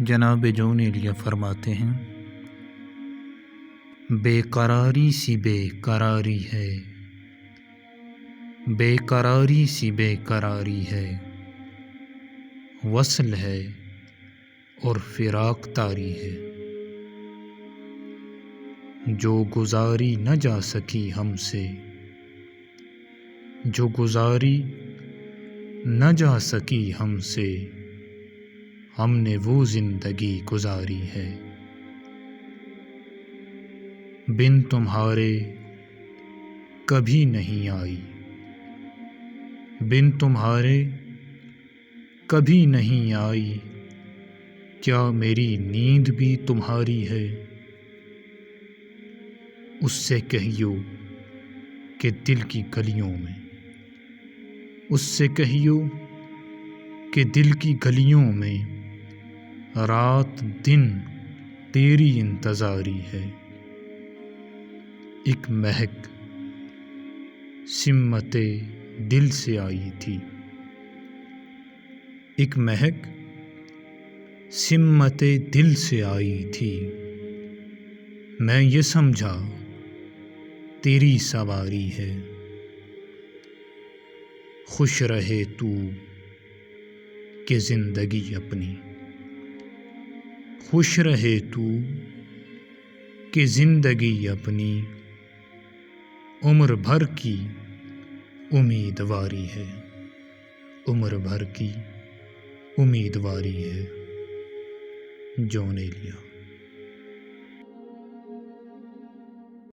جناب جون ایلیا فرماتے ہیں، بے قراری سی بے قراری ہے، بے قراری سی بے قراری ہے، وصل ہے اور فراق طاری ہے، جو گزاری نہ جا سکی ہم سے، جو گزاری نہ جا سکی ہم سے، ہم نے وہ زندگی گزاری ہے، بن تمہارے کبھی نہیں آئی، بن تمہارے کبھی نہیں آئی، کیا میری نیند بھی تمہاری ہے؟ اس سے کہیو کہ دل کی گلیوں میں، اس سے کہیو کہ دل کی گلیوں میں رات دن تیری انتظاری ہے، ایک مہک سمت دل سے آئی تھی، ایک مہک سمت دل سے آئی تھی، میں یہ سمجھا تیری سواری ہے، خوش رہے تو کہ زندگی اپنی، خوش رہے تو کہ زندگی اپنی، عمر بھر کی امیدواری ہے، عمر بھر کی امیدواری ہے۔ جون ایلیا۔